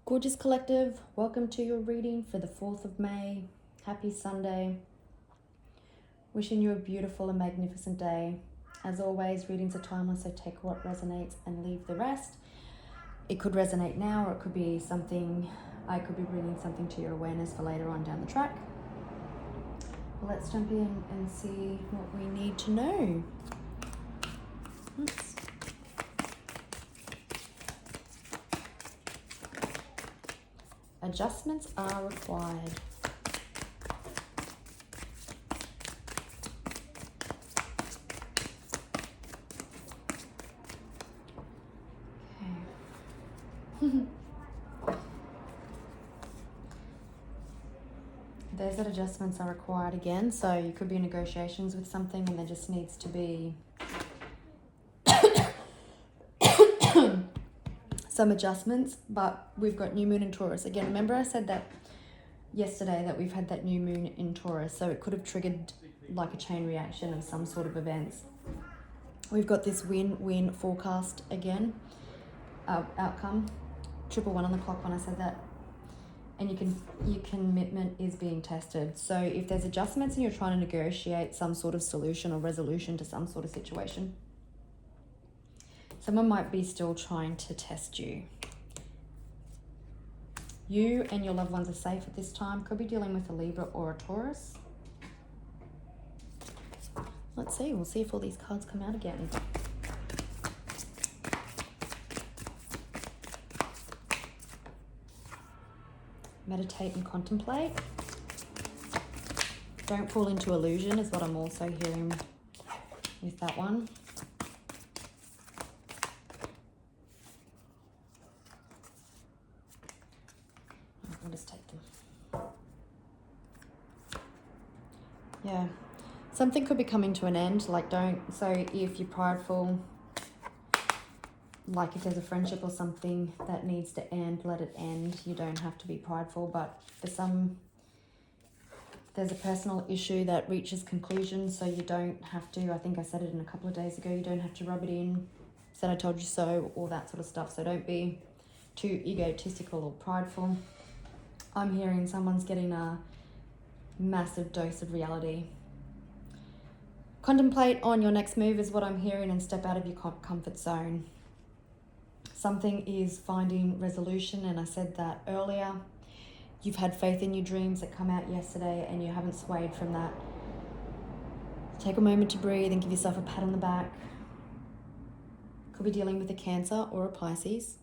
Gorgeous Collective, welcome to your reading for the 4th of May. Happy Sunday. Wishing you a beautiful and magnificent day. As always, readings are timeless, so take what resonates and leave the rest. It could resonate now, or it could be something, I could be bringing something to your awareness for later on down the track. Well, let's jump in and see what we need to know. Oops. Adjustments are required. Okay. There's that adjustments are required again. So you could be in negotiations with something and there just needs to be some adjustments, but we've got new moon in Taurus. Again, remember I said that yesterday that we've had that new moon in Taurus, so it could have triggered like a chain reaction of some sort of events. We've got this win-win forecast again, outcome, 111 on the clock when I said that, and your commitment is being tested. So if there's adjustments and you're trying to negotiate some sort of solution or resolution to some sort of situation, someone might be still trying to test you. You and your loved ones are safe at this time. Could be dealing with a Libra or a Taurus. Let's see. We'll see if all these cards come out again. Meditate and contemplate. Don't fall into illusion is what I'm also hearing with that one. I'll just take them. Yeah. Something could be coming to an end. So if you're prideful, like if there's a friendship or something that needs to end, let it end. You don't have to be prideful, but for some, there's a personal issue that reaches conclusion, so you don't have to, I think I said it in a couple of days ago, you don't have to rub it in, said I told you so, all that sort of stuff. So don't be too egotistical or prideful. I'm hearing someone's getting a massive dose of reality. Contemplate on your next move is what I'm hearing, and step out of your comfort zone. Something is finding resolution, and I said that earlier. You've had faith in your dreams that come out yesterday and you haven't swayed from that. Take a moment to breathe and give yourself a pat on the back. Could be dealing with a Cancer or a Pisces.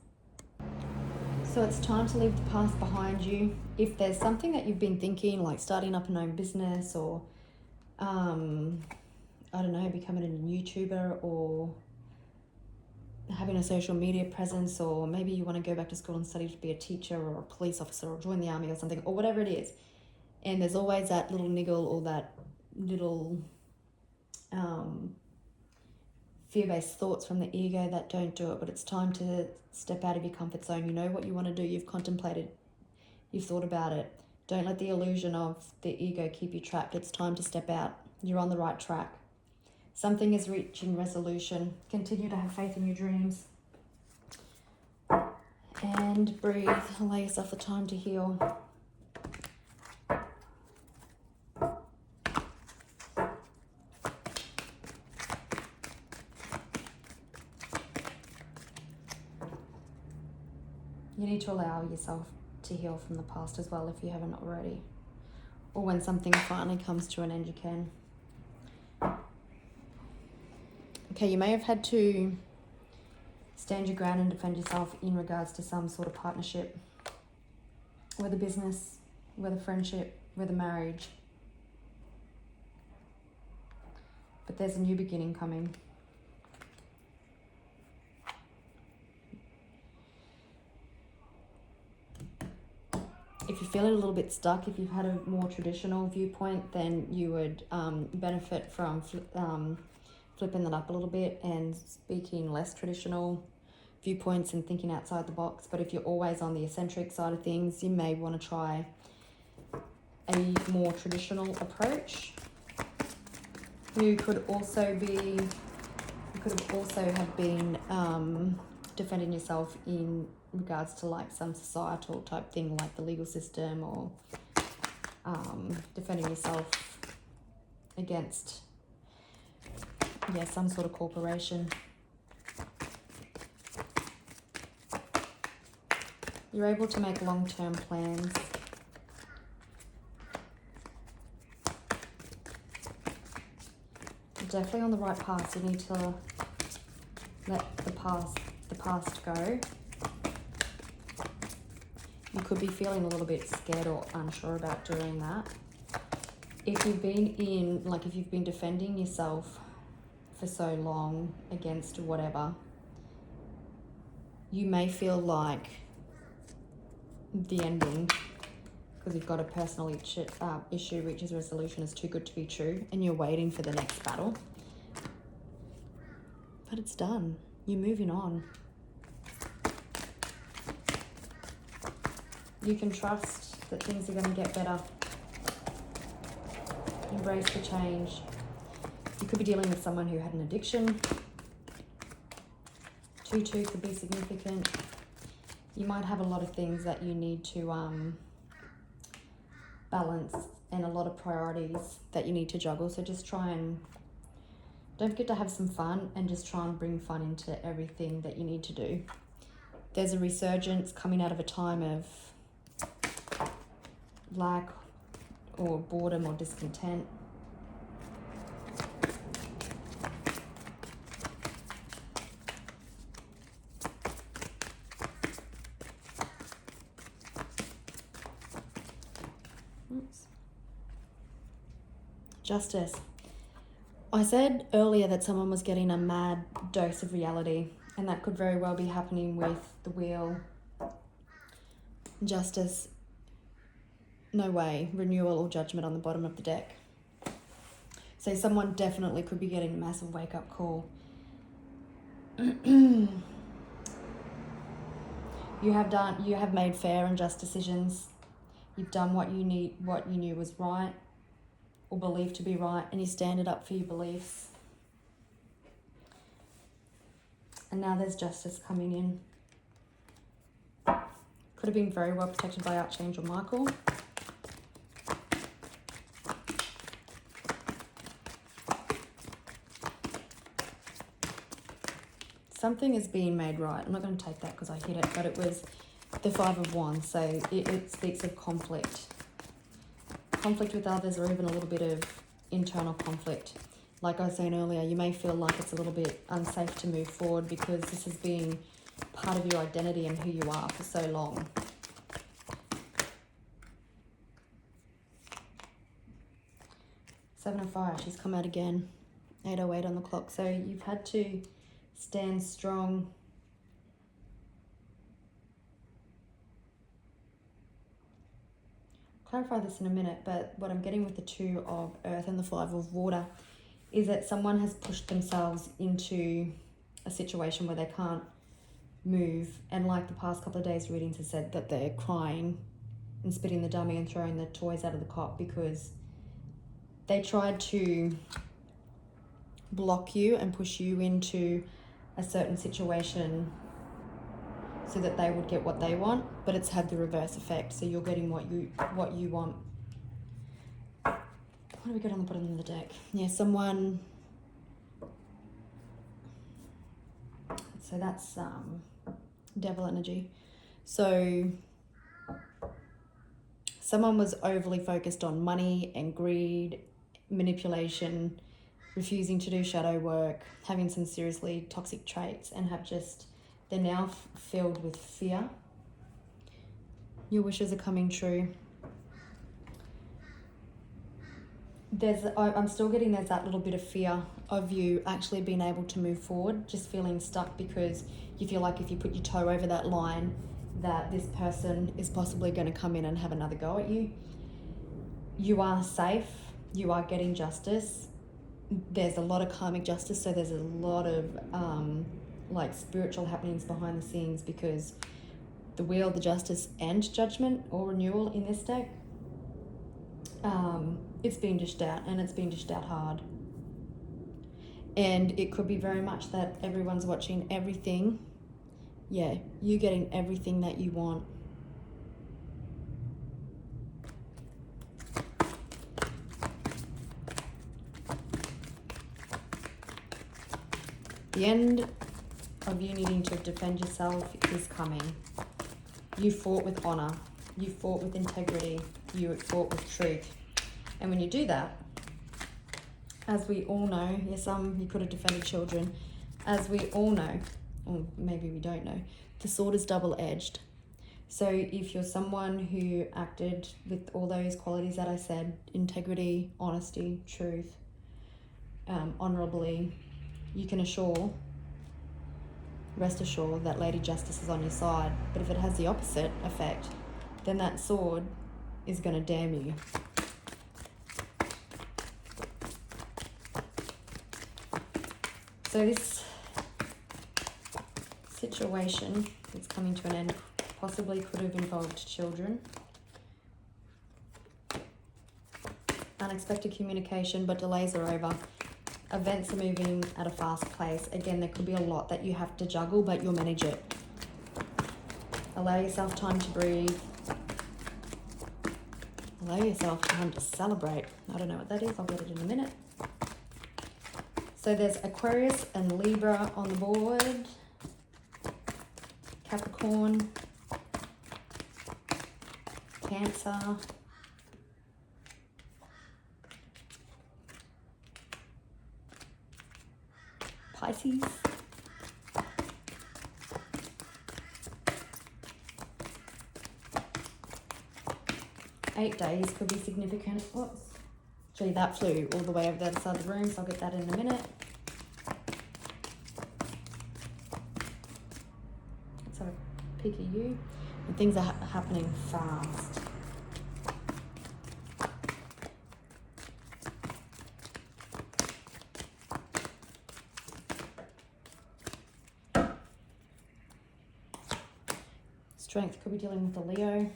So it's time to leave the past behind you. If there's something that you've been thinking, like starting up an own business or, I don't know, becoming a YouTuber or having a social media presence, or maybe you want to go back to school and study to be a teacher or a police officer or join the army or something, or whatever it is. And there's always that little niggle or that little fear-based thoughts from the ego that don't do it, but it's time to step out of your comfort zone. You know what you want to do, you've contemplated, you've thought about it. Don't let the illusion of the ego keep you trapped. It's time to step out. You're on the right track. Something is reaching resolution. Continue to have faith in your dreams. And breathe. Allow yourself the time to heal. You need to allow yourself to heal from the past as well if you haven't already. Or when something finally comes to an end, you can. Okay, you may have had to stand your ground and defend yourself in regards to some sort of partnership, whether business, whether friendship, whether marriage. But there's a new beginning coming. If you feel a little bit stuck, if you've had a more traditional viewpoint, then you would benefit from flipping that up a little bit and speaking less traditional viewpoints and thinking outside the box. But if you're always on the eccentric side of things, you may want to try a more traditional approach. You could also have been defending yourself in regards to like some societal type thing like the legal system, or defending yourself against some sort of corporation. You're able to make long-term plans. You're definitely on the right path. You need to let the past go. You could be feeling a little bit scared or unsure about doing that. If you've been defending yourself for so long against whatever, you may feel like the ending, because you've got a personal issue reaches resolution, is too good to be true, and you're waiting for the next battle. But it's done. You're moving on. You can trust that things are going to get better. Embrace the change. You could be dealing with someone who had an addiction. 2-2 could be significant. You might have a lot of things that you need to balance, and a lot of priorities that you need to juggle. So just don't forget to have some fun, and just try and bring fun into everything that you need to do. There's a resurgence coming out of a time of lack or boredom or discontent. Justice. I said earlier that someone was getting a mad dose of reality, and that could very well be happening with the wheel. Justice. No way. Renewal or judgment on the bottom of the deck. So someone definitely could be getting a massive wake-up call. You have made fair and just decisions. You've done what you knew was right, or believed to be right, and you stand up for your beliefs. And now there's justice coming in. Could have been very well protected by Archangel Michael. Something is being made right. I'm not going to take that because I hit it, but it was the 5 of Wands, so it speaks of conflict. Conflict with others, or even a little bit of internal conflict. Like I was saying earlier, you may feel like it's a little bit unsafe to move forward because this has been part of your identity and who you are for so long. Seven of Fire, she's come out again. 8:08 on the clock. So you've had to stand strong. Clarify this in a minute, but what I'm getting with the 2 of Earth and the 5 of Water is that someone has pushed themselves into a situation where they can't move, and like the past couple of days readings have said, that they're crying and spitting the dummy and throwing the toys out of the cot because they tried to block you and push you into a certain situation so that they would get what they want, but it's had the reverse effect. So you're getting what you want. What do we got on the bottom of the deck? Yeah, someone. So that's devil energy. So someone was overly focused on money and greed, manipulation, refusing to do shadow work, having some seriously toxic traits, and they're now filled with fear. Your wishes are coming true. I'm still getting there's that little bit of fear of you actually being able to move forward, just feeling stuck because you feel like if you put your toe over that line, that this person is possibly going to come in and have another go at you. You are safe. You are getting justice. There's a lot of karmic justice, so there's a lot of spiritual happenings behind the scenes, because the wheel, the justice, and judgment or renewal in this deck, it's been dished out, and it's been dished out hard. And it could be very much that everyone's watching everything Yeah, you getting everything that you want. The end of you needing to defend yourself is coming. You fought with honor. You fought with integrity. You fought with truth. And when you do that, as we all know, yes, you could have defended children. As we all know, or maybe we don't know, the sword is double-edged. So if you're someone who acted with all those qualities that I said, integrity, honesty, truth, honorably, you can rest assured that Lady Justice is on your side. But if it has the opposite effect, then that sword is going to damn you. So this situation that's coming to an end possibly could have involved children. Unexpected communication, but delays are over. Events are moving at a fast pace. Again, there could be a lot that you have to juggle, but you'll manage it. Allow yourself time to breathe. Allow yourself time to celebrate. I don't know what that is. I'll get it in a minute. So there's Aquarius and Libra on the board. Capricorn. Cancer. Pisces. Eight days could be significant. Whoops. Gee, that flew all the way over the other side of the room, so I'll get that in a minute. Let's have a peek at you. And things are happening fast. Strength could be dealing with a Leo.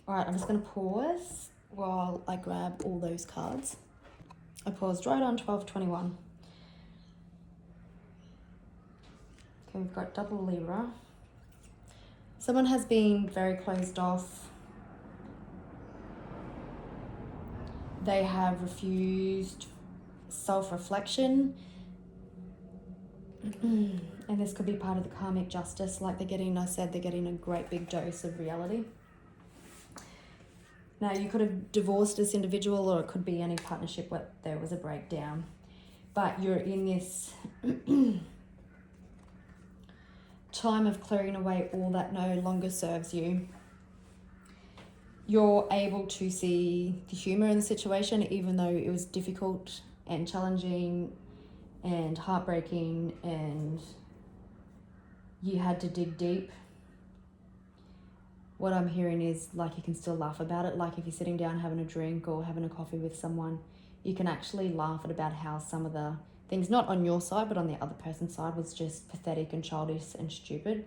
All right, I'm just going to pause while I grab all those cards. I paused right on 12:21. Okay, we've got double Libra. Someone has been very closed off. They have refused self-reflection. And this could be part of the karmic justice, like they're getting a great big dose of reality. Now, you could have divorced this individual, or it could be any partnership where there was a breakdown. But you're in this time of clearing away all that no longer serves you. You're able to see the humor in the situation, even though it was difficult and challenging and heartbreaking, and you had to dig deep. What I'm hearing is like you can still laugh about it. Like if you're sitting down having a drink or having a coffee with someone, you can actually laugh at about how some of the things, not on your side, but on the other person's side, was just pathetic and childish and stupid.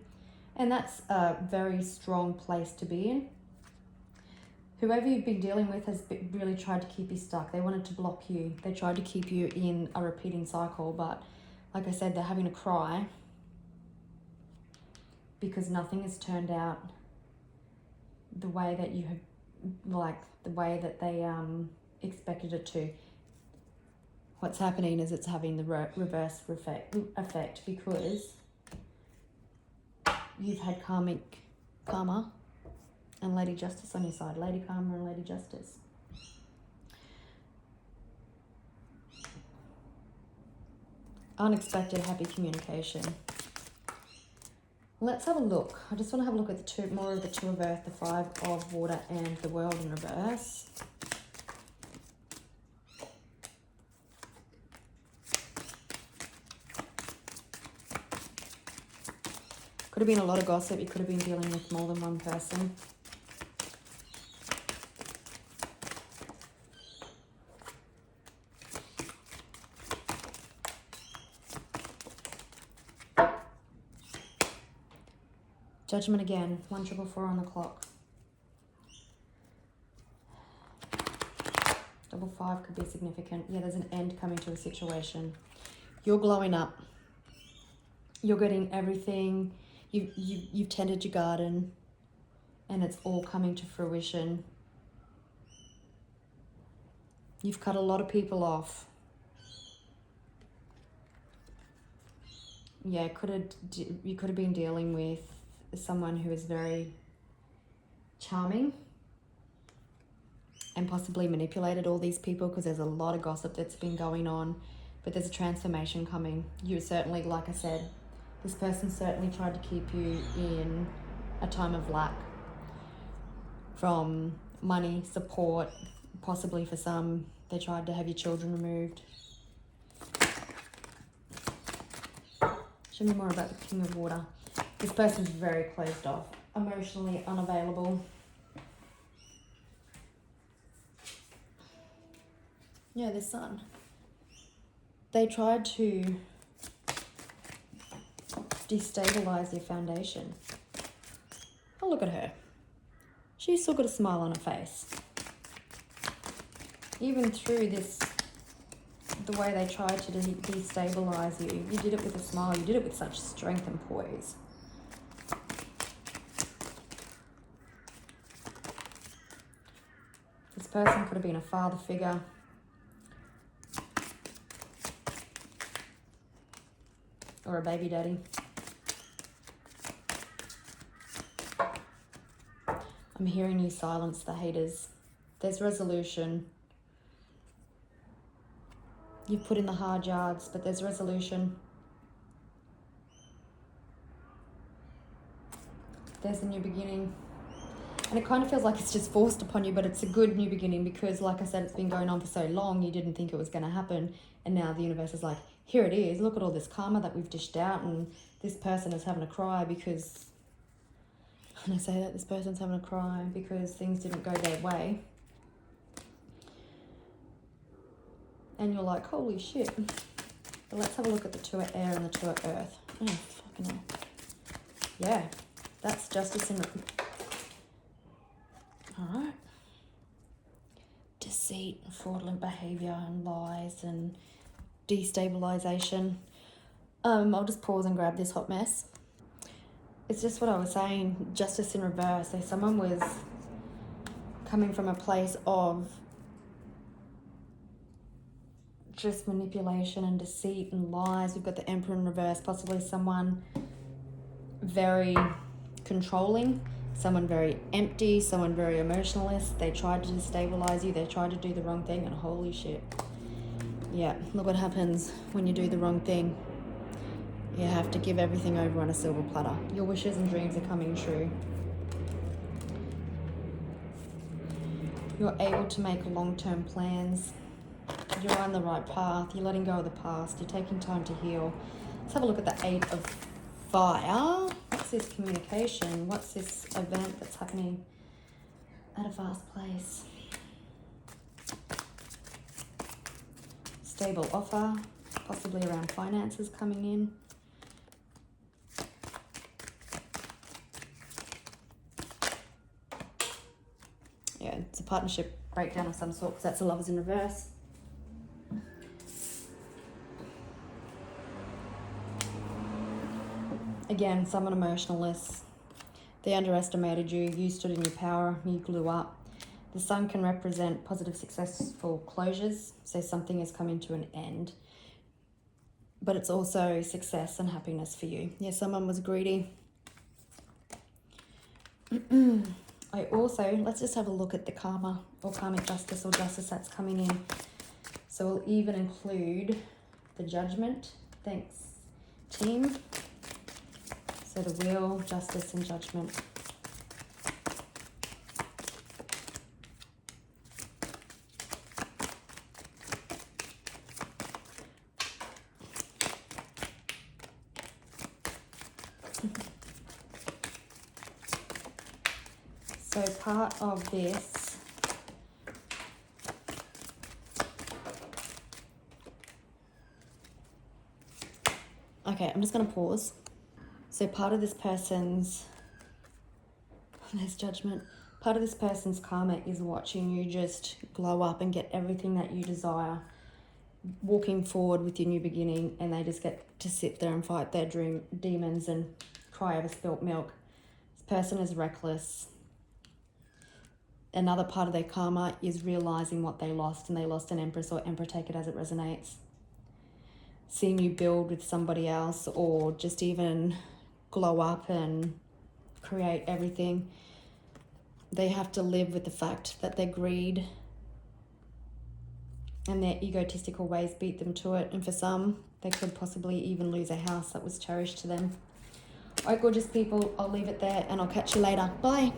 And that's a very strong place to be in. Whoever you've been dealing with has really tried to keep you stuck. They wanted to block you. They tried to keep you in a repeating cycle. But like I said, they're having to cry because nothing has turned out the way that you have, like the way that they expected it to. What's happening is it's having the reverse effect because you've had karma and Lady Justice on your side. Lady Karma and Lady Justice. Unexpected happy communication. Let's have a look. I just want to have a look at the more of the Two of Earth, the Five of Water, and the World in reverse. Could have been a lot of gossip. You could have been dealing with more than one person. Judgment again, 1444 on the clock. 55 could be significant. Yeah, there's an end coming to a situation. You're glowing up. You're getting everything. You've tended your garden and it's all coming to fruition. You've cut a lot of people off. Yeah, you could have been dealing with someone who is very charming and possibly manipulated all these people, because there's a lot of gossip that's been going on, but there's a transformation coming. You certainly, like I said, this person certainly tried to keep you in a time of lack, from money, support, possibly for some, they tried to have your children removed. Show me more about the King of Water. This person's very closed off, emotionally unavailable. Yeah, the Sun. They tried to destabilize your foundation. Oh, look at her. She's still got a smile on her face. Even through this, the way they tried to destabilize you, you did it with a smile. You did it with such strength and poise. This person could have been a father figure. Or a baby daddy. I'm hearing you silence the haters. There's resolution. You've put in the hard yards, but there's resolution. There's a new beginning. And it kind of feels like it's just forced upon you, but it's a good new beginning because, like I said, it's been going on for so long, you didn't think it was going to happen. And now the universe is like, here it is. Look at all this karma that we've dished out, and this person is having a cry because, and I say that, this person's having a cry because things didn't go their way. And you're like, holy shit. But let's have a look at the two of air and the two of earth. Oh, fucking hell. Yeah, that's justice in it. Alright. Deceit and fraudulent behaviour and lies and destabilization. I'll just pause and grab this hot mess. It's just what I was saying, justice in reverse. So someone was coming from a place of just manipulation and deceit and lies. We've got the Emperor in reverse, possibly someone very controlling, someone very empty, someone very emotionalist. They tried to destabilize you, they tried to do the wrong thing, and holy shit. Yeah, look what happens when you do the wrong thing. You have to give everything over on a silver platter. Your wishes and dreams are coming true. You're able to make long-term plans. You're on the right path. You're letting go of the past. You're taking time to heal. Let's have a look at the 8 of Fire. What's this communication? What's this event that's happening at a vast place? Stable offer, possibly around finances coming in. Yeah, it's a partnership breakdown of some sort because that's the Lovers in reverse. Again, someone emotionless. They underestimated you. You stood in your power. You blew up. The Sun can represent positive, successful closures. So something is coming to an end. But it's also success and happiness for you. Yeah, someone was greedy. I also, let's just have a look at the karma or karmic justice or justice that's coming in. So we'll even include the Judgment. Thanks, team. So the Wheel, Justice, and Judgment. So part of this okay, I'm just going to pause. So part of this person's, there's Judgment, part of this person's karma is watching you just glow up and get everything that you desire, walking forward with your new beginning, and they just get to sit there and fight their dream demons and cry over spilt milk. This person is reckless. Another part of their karma is realizing what they lost, and they lost an Empress or Emperor, take it as it resonates. Seeing you build with somebody else, or just even glow up and create everything. They have to live with the fact that their greed and their egotistical ways beat them to it. And for some, they could possibly even lose a house that was cherished to them. All right, gorgeous people, I'll leave it there and I'll catch you later. Bye.